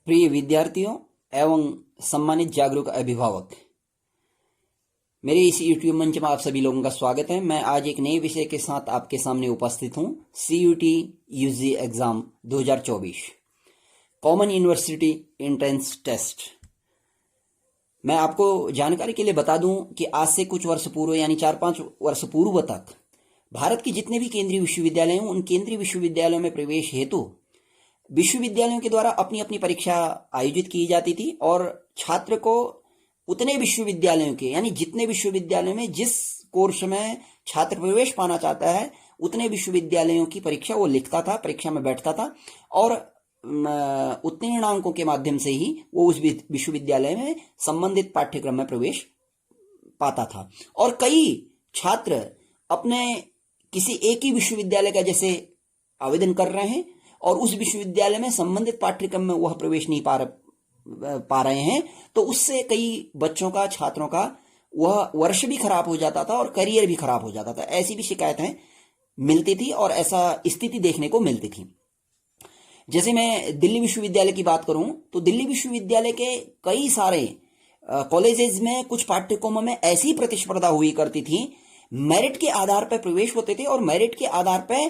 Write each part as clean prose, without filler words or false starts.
प्रिय विद्यार्थियों एवं सम्मानित जागरूक अभिभावक, मेरे इस YouTube मंच में आप सभी लोगों का स्वागत है। मैं आज एक नए विषय के साथ आपके सामने उपस्थित हूं। CUT UG exam 2024 common university entrance test. मैं आपको जानकारी के लिए बता दूं कि आज से कुछ वर्ष पूर्व यानी 4-5 वर्ष पूर्व तक भारत के जितने भी केंद्रीय विश्वविद्यालय हैं उन केंद्रीय विश्वविद्यालयों में प्रवेश हेतु विश्वविद्यालयों के द्वारा अपनी अपनी परीक्षा आयोजित की जाती थी और छात्र को उतने विश्वविद्यालयों के यानी जितने विश्वविद्यालयों में जिस कोर्स में छात्र प्रवेश पाना चाहता है उतने विश्वविद्यालयों की परीक्षा वो लिखता था, परीक्षा में बैठता था और उत्तीर्ण अंकों के माध्यम से ही वो उस विश्वविद्यालय में संबंधित पाठ्यक्रम में प्रवेश पाता था। और कई छात्र अपने किसी एक ही विश्वविद्यालय का जैसे आवेदन कर रहे हैं और उस विश्वविद्यालय में संबंधित पाठ्यक्रम में वह प्रवेश नहीं पा रहे हैं, तो उससे कई बच्चों का, छात्रों का वह वर्ष भी खराब हो जाता था और करियर भी खराब हो जाता था। ऐसी भी शिकायतें मिलती थी और ऐसा स्थिति देखने को मिलती थी। जैसे मैं दिल्ली विश्वविद्यालय की बात करूं तो दिल्ली विश्वविद्यालय के कई सारे कॉलेजेस में कुछ पाठ्यक्रमों में ऐसी प्रतिस्पर्धा हुई करती थी, मेरिट के आधार पर प्रवेश होते थे और मेरिट के आधार पर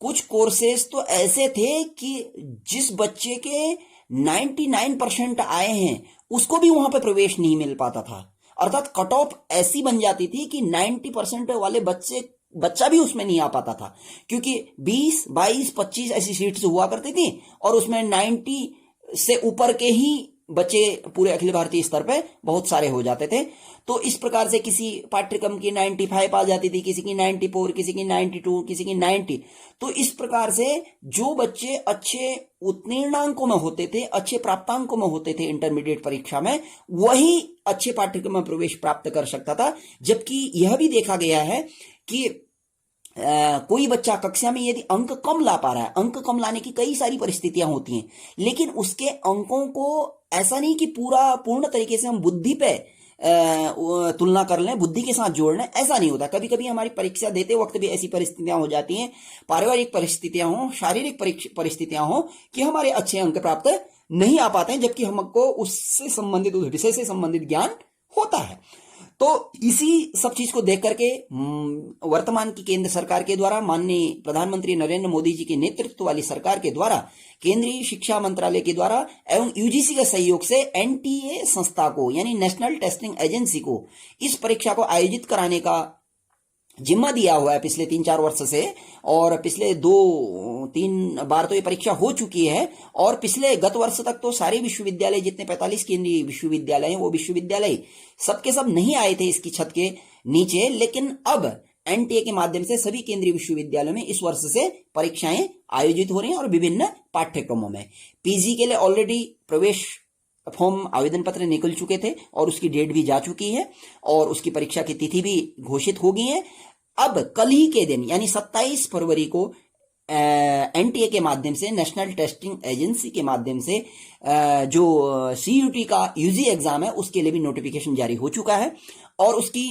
कुछ कोर्सेज तो ऐसे थे कि जिस बच्चे के 99% आए हैं उसको भी वहां पर प्रवेश नहीं मिल पाता था। अर्थात कट ऑफ ऐसी बन जाती थी कि 90% वाले बच्चा भी उसमें नहीं आ पाता था, क्योंकि 20, 22, 25 ऐसी सीट्स हुआ करती थी और उसमें 90 से ऊपर के ही बच्चे पूरे अखिल भारतीय स्तर पे बहुत सारे हो जाते थे। तो इस प्रकार से किसी पाठ्यक्रम की 95 आ जाती थी, किसी की 94, किसी की 92, किसी की 90। तो इस प्रकार से जो बच्चे अच्छे उत्तीर्णांकों में होते थे, अच्छे प्राप्तांकों में होते थे इंटरमीडिएट परीक्षा में, वही अच्छे पाठ्यक्रम में प्रवेश प्राप्त कर सकता था। जबकि यह भी देखा गया है कि कोई बच्चा कक्षा में यदि अंक कम ला पा रहा है, अंक कम लाने की कई सारी परिस्थितियां होती हैं, लेकिन उसके अंकों को ऐसा नहीं कि पूर्ण तरीके से हम बुद्धि पे तुलना कर लें, बुद्धि के साथ जोड़ लें, ऐसा नहीं होता। कभी कभी हमारी परीक्षा देते वक्त भी ऐसी परिस्थितियां हो जाती हैं, पारिवारिक परिस्थितियां हो, शारीरिक परिस्थितियां हो कि हमारे अच्छे अंक प्राप्त नहीं आ पाते हैं, जबकि हमको उससे संबंधित, उस विषय से संबंधित ज्ञान होता है। तो इसी सब चीज को देख करके वर्तमान की केंद्र सरकार के द्वारा, माननीय प्रधानमंत्री नरेंद्र मोदी जी के नेतृत्व वाली सरकार के द्वारा, केंद्रीय शिक्षा मंत्रालय के द्वारा एवं यूजीसी के सहयोग से एनटीए संस्था को यानी नेशनल टेस्टिंग एजेंसी को इस परीक्षा को आयोजित कराने का जिम्मा दिया हुआ है पिछले 3-4 वर्ष से। और पिछले 2-3 बार तो ये परीक्षा हो चुकी है और पिछले गत वर्ष तक तो सारे विश्वविद्यालय, जितने 45 केंद्रीय विश्वविद्यालय हैं, वो विश्वविद्यालय सबके सब नहीं आए थे इसकी छत के नीचे। लेकिन अब एनटीए के माध्यम से सभी केंद्रीय विश्वविद्यालयों में इस वर्ष से परीक्षाएं आयोजित हो रही हैं और विभिन्न पाठ्यक्रमों में। पीजी के लिए ऑलरेडी प्रवेश फॉर्म, आवेदन पत्र निकल चुके थे और उसकी डेट भी जा चुकी है और उसकी परीक्षा की तिथि भी घोषित हो गई है। अब कल ही के दिन यानी 27 फरवरी को एनटीए के माध्यम से, नेशनल टेस्टिंग एजेंसी के माध्यम से जो सीयूटी का यूजी एग्जाम है उसके लिए भी नोटिफिकेशन जारी हो चुका है और उसकी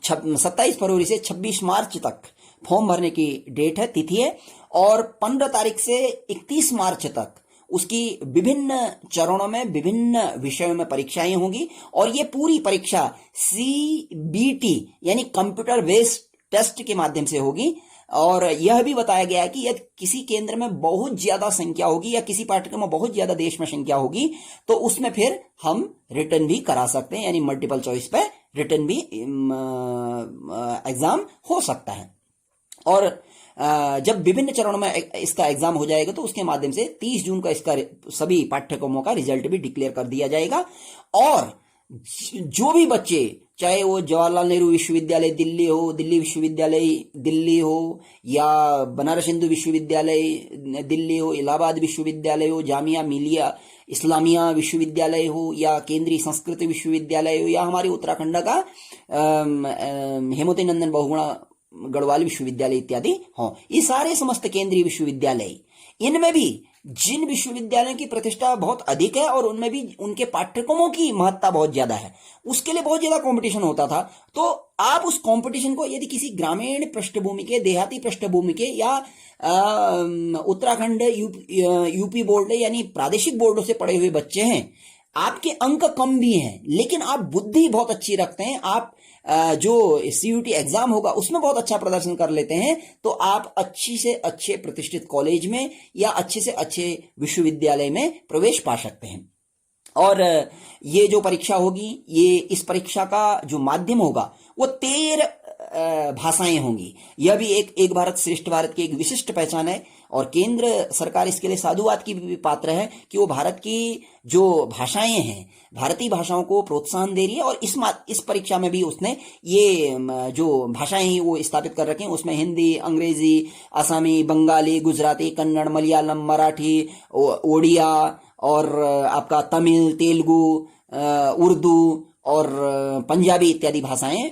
27 फरवरी से 26 मार्च तक फॉर्म भरने की डेट है, तिथि है। और 15 तारीख से 31 मार्च तक उसकी विभिन्न चरणों में, विभिन्न विषयों में परीक्षाएं होंगी और ये पूरी परीक्षा CBT यानी कंप्यूटर बेस्ड टेस्ट के माध्यम से होगी। और यह भी बताया गया है कि यदि किसी केंद्र में बहुत ज्यादा संख्या होगी या किसी पाठ्यक्रम में बहुत ज्यादा देश में संख्या होगी तो उसमें फिर हम रिटर्न भी करा सकते हैं, यानी मल्टीपल चॉइस पे रिटर्न भी एग्जाम हो सकता है। और जब विभिन्न चरणों में इसका एग्जाम हो जाएगा तो उसके माध्यम से 30 जून का इसका सभी पाठ्यक्रमों का रिजल्ट भी डिक्लेयर कर दिया जाएगा। और जो भी बच्चे, चाहे वो जवाहरलाल नेहरू विश्वविद्यालय दिल्ली हो, दिल्ली विश्वविद्यालय दिल्ली हो, या बनारस हिंदू विश्वविद्यालय दिल्ली हो, इलाहाबाद विश्वविद्यालय हो, जामिया मिलिया इस्लामिया विश्वविद्यालय हो, या केंद्रीय संस्कृत विश्वविद्यालय हो, या हमारे उत्तराखंड का हेमवती नंदन बहुगुणा गढ़वाल विश्वविद्यालय इत्यादि हो, ये सारे समस्त केंद्रीय विश्वविद्यालय, इनमें भी जिन विश्वविद्यालयों की प्रतिष्ठा बहुत अधिक है और उनमें भी उनके पाठ्यक्रमों की महत्ता बहुत ज्यादा है, उसके लिए बहुत ज्यादा कंपटीशन होता था। तो आप उस कंपटीशन को यदि किसी ग्रामीण पृष्ठभूमि के, देहाती पृष्ठभूमि के या उत्तराखंड यूपी बोर्ड यानी प्रादेशिक बोर्डों से पढ़े हुए बच्चे हैं, आपके अंक कम भी हैं लेकिन आप बुद्धि बहुत अच्छी रखते हैं, आप जो सीयूटी एग्जाम होगा उसमें बहुत अच्छा प्रदर्शन कर लेते हैं, तो आप अच्छी से अच्छे प्रतिष्ठित कॉलेज में या अच्छे से अच्छे विश्वविद्यालय में प्रवेश पा सकते हैं। और ये जो परीक्षा होगी, ये इस परीक्षा का जो माध्यम होगा वो 13 भाषाएं होंगी। यह भी एक भारत श्रेष्ठ भारत की एक विशिष्ट पहचान है और केंद्र सरकार इसके लिए साधुवाद की भी पात्र है कि वो भारत की जो भाषाएं हैं, भारतीय भाषाओं को प्रोत्साहन दे रही है। और इस परीक्षा में भी उसने ये जो भाषाएं हैं वो स्थापित कर रखी हैं। उसमें हिंदी, अंग्रेजी, असमी, बंगाली, गुजराती, कन्नड़, मलयालम, मराठी, ओडिया और आपका तमिल, तेलुगु, उर्दू और पंजाबी इत्यादि भाषाएं,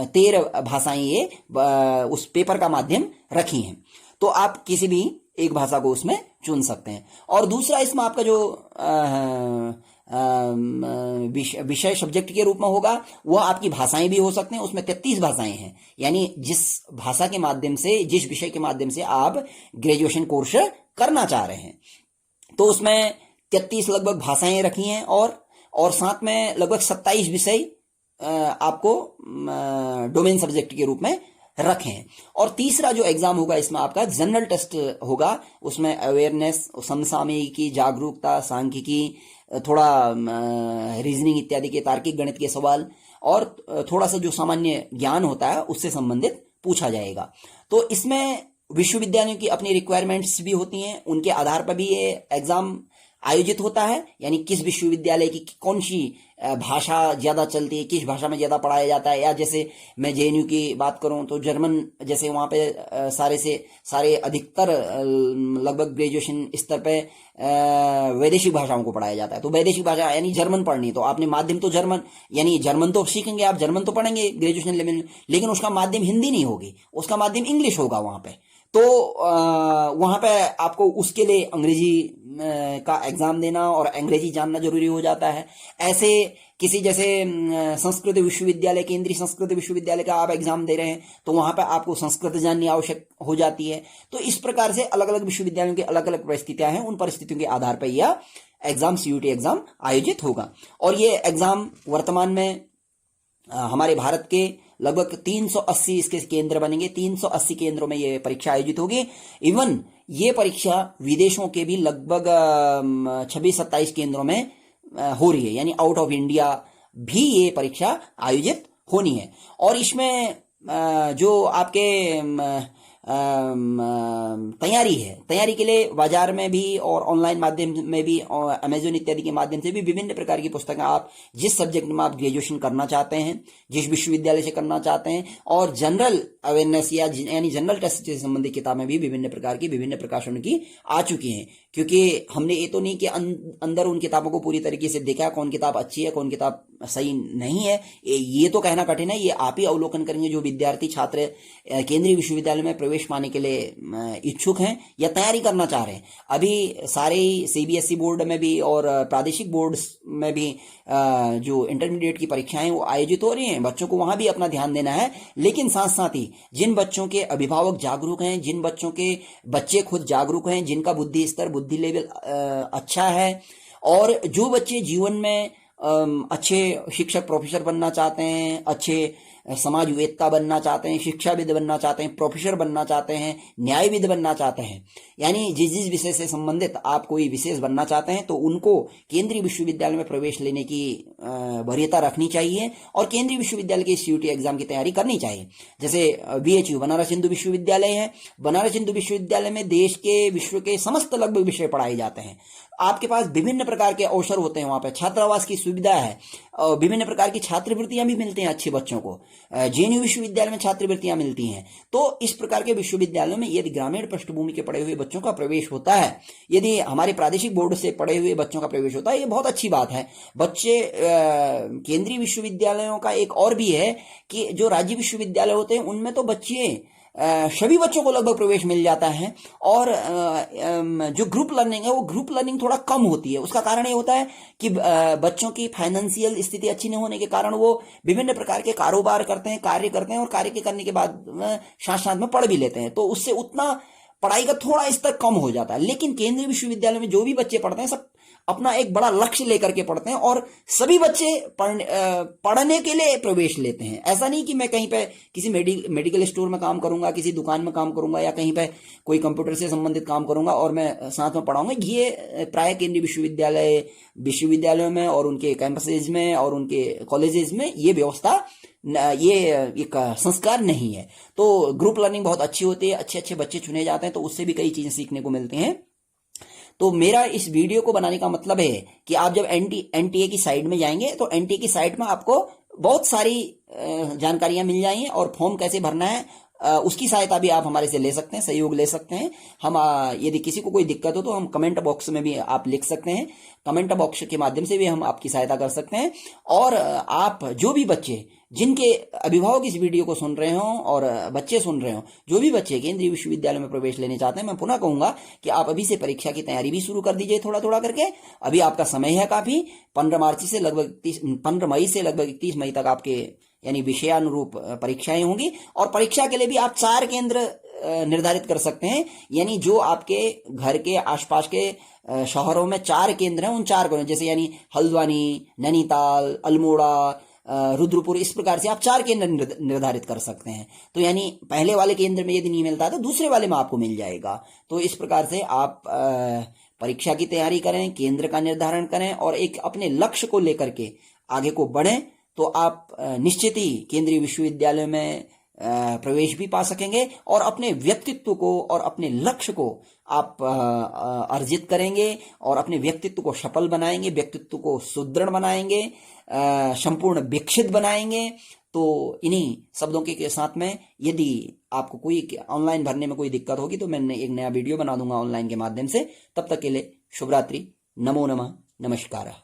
13 भाषाएं ये उस पेपर का माध्यम रखी हैं। तो आप किसी भी एक भाषा को उसमें चुन सकते हैं। और दूसरा इसमें आपका जो विषय सब्जेक्ट के रूप में होगा वह आपकी भाषाएं भी हो सकते हैं। उसमें 33 भाषाएं हैं, यानी जिस भाषा के माध्यम से, जिस विषय के माध्यम से आप ग्रेजुएशन कोर्स करना चाह रहे हैं, तो उसमें 33 लगभग भाषाएं रखी हैं और साथ में लगभग 27 विषय आपको डोमेन सब्जेक्ट के रूप में रखे हैं। और तीसरा जो एग्जाम होगा इसमें आपका जनरल टेस्ट होगा। उसमें अवेयरनेस, समसामयिकी, जागरूकता, सांख्यिकी, थोड़ा रीजनिंग इत्यादि के, तार्किक गणित के सवाल और थोड़ा सा जो सामान्य ज्ञान होता है उससे संबंधित पूछा जाएगा। तो इसमें विश्वविद्यालयों की अपनी रिक्वायरमेंट्स भी होती हैं, उनके आधार पर भी ये एग्जाम आयोजित होता है। यानी किस विश्वविद्यालय की कौन सी भाषा ज्यादा चलती है, किस भाषा में ज्यादा पढ़ाया जाता है। या जैसे मैं जेएनयू की बात करूं तो जर्मन, जैसे वहां पे सारे अधिकतर लगभग ग्रेजुएशन स्तर पे वैदेशिक भाषाओं को पढ़ाया जाता है। तो वैदेशिक भाषा यानी जर्मन पढ़नी, तो आपने माध्यम तो जर्मन, यानी जर्मन तो सीखेंगे आप, जर्मन तो पढ़ेंगे ग्रेजुएशन लेवल में, लेकिन उसका माध्यम हिंदी नहीं होगी, उसका माध्यम इंग्लिश होगा वहां पे। तो वहां पे आपको उसके लिए अंग्रेजी का एग्जाम देना और अंग्रेजी जानना जरूरी हो जाता है। ऐसे किसी जैसे संस्कृत विश्वविद्यालय, केंद्रीय संस्कृत विश्वविद्यालय का आप एग्जाम दे रहे हैं तो वहां पे आपको संस्कृत जाननी आवश्यक हो जाती है। तो इस प्रकार से अलग अलग विश्वविद्यालयों की अलग अलग परिस्थितियां हैं, उन परिस्थितियों के आधार पर यह एग्जाम, सीयूटी एग्जाम आयोजित होगा। और ये एग्जाम वर्तमान में हमारे भारत के लगभग 380 इसके केंद्र बनेंगे। 380 केंद्रों में ये परीक्षा आयोजित होगी। इवन ये परीक्षा विदेशों के भी लगभग 26-27 केंद्रों में हो रही है, यानी आउट ऑफ इंडिया भी ये परीक्षा आयोजित होनी है। और इसमें जो आपके तैयारी है, तैयारी के लिए बाजार में भी और ऑनलाइन माध्यम में भी और अमेजोन इत्यादि के माध्यम से भी विभिन्न प्रकार की पुस्तकें, आप जिस सब्जेक्ट में आप ग्रेजुएशन करना चाहते हैं, जिस विश्वविद्यालय से करना चाहते हैं, और जनरल अवेयरनेस यानी जनरल टेस्ट से संबंधित किताबें भी विभिन्न प्रकार की, विभिन्न प्रकाशनों की आ चुकी हैं। क्योंकि हमने ये तो नहीं कि अंदर उन किताबों को पूरी तरीके से देखा कौन किताब अच्छी है, कौन किताब सही नहीं है, ये तो कहना कठिन है। ये आप ही अवलोकन करेंगे जो विद्यार्थी छात्र केंद्रीय विश्वविद्यालय में प्रवेश पाने के लिए इच्छुक हैं या तैयारी करना चाह रहे हैं। अभी सारे सीबीएसई बोर्ड में भी और प्रादेशिक बोर्ड में भी जो इंटरमीडिएट की परीक्षाएं वो आयोजित हो रही हैं, बच्चों को वहां भी अपना ध्यान देना है। लेकिन साथ साथ ही जिन बच्चों के अभिभावक जागरूक हैं, जिन बच्चों के बच्चे खुद जागरूक हैं, जिनका बुद्धि स्तर, बुद्धि लेवल अच्छा है, और जो बच्चे जीवन में अच्छे शिक्षक, प्रोफेसर बनना चाहते हैं, अच्छे समाजवेत्ता बनना चाहते हैं, शिक्षाविद बनना चाहते हैं, प्रोफेसर बनना चाहते हैं, न्यायविद बनना चाहते हैं, यानी जिस विषय से संबंधित आप कोई विशेष बनना चाहते हैं, तो उनको केंद्रीय विश्वविद्यालय में प्रवेश लेने की वरीयता रखनी चाहिए और केंद्रीय विश्वविद्यालय के सीयूटी एग्जाम की तैयारी करनी चाहिए। जैसे बीएचयू, बनारस हिंदू विश्वविद्यालय है। बनारस हिंदू विश्वविद्यालय में देश के, विश्व के समस्त लगभग विषय पढ़ाए जाते हैं। आपके पास विभिन्न प्रकार के अवसर होते हैं, वहां पे छात्रावास की सुविधा है, विभिन्न प्रकार की छात्रवृत्तियां भी मिलती हैं अच्छे बच्चों को। जेएनयू विश्वविद्यालय में छात्रवृत्तियां मिलती हैं। तो इस प्रकार के विश्वविद्यालयों में यदि ग्रामीण पृष्ठभूमि के पढ़े हुए बच्चों का प्रवेश होता है, यदि हमारे प्रादेशिक बोर्ड से पढ़े हुए बच्चों का प्रवेश होता है, ये बहुत अच्छी बात है। बच्चे केंद्रीय विश्वविद्यालयों का एक और भी है कि जो राज्य विश्वविद्यालय होते हैं उनमें तो बच्चे सभी बच्चों को लगभग प्रवेश मिल जाता है। और जो ग्रुप लर्निंग है वो ग्रुप लर्निंग थोड़ा कम होती है। उसका कारण ये होता है कि बच्चों की फाइनेंशियल स्थिति अच्छी नहीं होने के कारण वो विभिन्न प्रकार के कारोबार करते हैं, कार्य करते हैं, और कार्य के करने के बाद साथ साथ में पढ़ भी लेते हैं, तो उससे उतना पढ़ाई का थोड़ा स्तर कम हो जाता है। लेकिन केंद्रीय विश्वविद्यालय में जो भी बच्चे पढ़ते हैं सब अपना एक बड़ा लक्ष्य लेकर के पढ़ते हैं, और सभी बच्चे पढ़ने के लिए प्रवेश लेते हैं। ऐसा नहीं कि मैं कहीं पे किसी मेडिकल स्टोर में काम करूंगा, किसी दुकान में काम करूंगा, या कहीं पे कोई कंप्यूटर से संबंधित काम करूंगा और मैं साथ में पढ़ाऊंगा। ये प्राय केंद्रीय विश्वविद्यालयों में और उनके कैंपसेज में और उनके कॉलेजेस में ये व्यवस्था, ये एक संस्कार नहीं है। तो ग्रुप लर्निंग बहुत अच्छी होती है, अच्छे अच्छे बच्चे चुने जाते हैं, तो उससे भी कई चीजें सीखने को मिलती हैं। तो मेरा इस वीडियो को बनाने का मतलब है कि आप जब एनटीए की साइट में जाएंगे तो एनटीए की साइट में आपको बहुत सारी जानकारियां मिल जाएंगी, और फॉर्म कैसे भरना है उसकी सहायता भी आप हमारे से ले सकते हैं, सहयोग ले सकते हैं। हम यदि किसी को कोई दिक्कत हो तो हम कमेंट बॉक्स में भी आप लिख सकते हैं, कमेंट बॉक्स के माध्यम से भी हम आपकी सहायता कर सकते हैं। और आप जो भी बच्चे, जिनके अभिभावक इस वीडियो को सुन रहे हों और बच्चे सुन रहे हों, जो भी बच्चे केंद्रीय विश्वविद्यालय में प्रवेश लेने चाहते हैं, मैं पुनः कहूंगा कि आप अभी से परीक्षा की तैयारी भी शुरू कर दीजिए थोड़ा थोड़ा करके। अभी आपका समय है काफी। 15 मई से लगभग 31 मई तक आपके यानी विषयानुरूप परीक्षाएं होंगी, और परीक्षा के लिए भी आप 4 केंद्र निर्धारित कर सकते हैं। यानी जो आपके घर के आसपास के शहरों में 4 केंद्र हैं, उन 4 को, जैसे यानी हल्द्वानी, नैनीताल, अल्मोड़ा, रुद्रपुर, इस प्रकार से आप 4 केंद्र निर्धारित कर सकते हैं। तो यानी पहले वाले केंद्र में यदि नहीं मिलता है तो दूसरे वाले में आपको मिल जाएगा। तो इस प्रकार से आप परीक्षा की तैयारी करें, केंद्र का निर्धारण करें, और एक अपने लक्ष्य को लेकर के आगे को बढ़ें, तो आप निश्चित ही केंद्रीय विश्वविद्यालय में प्रवेश भी पा सकेंगे, और अपने व्यक्तित्व को और अपने लक्ष्य को आप अर्जित करेंगे, और अपने व्यक्तित्व को सफल बनाएंगे, व्यक्तित्व को सुदृढ़ बनाएंगे, संपूर्ण विकसित बनाएंगे। तो इन्हीं शब्दों के साथ में यदि आपको कोई ऑनलाइन भरने में कोई दिक्कत होगी तो मैं एक नया वीडियो बना दूंगा ऑनलाइन के माध्यम से। तब तक के लिए शुभ रात्रि, नमो नमः, नमस्कार।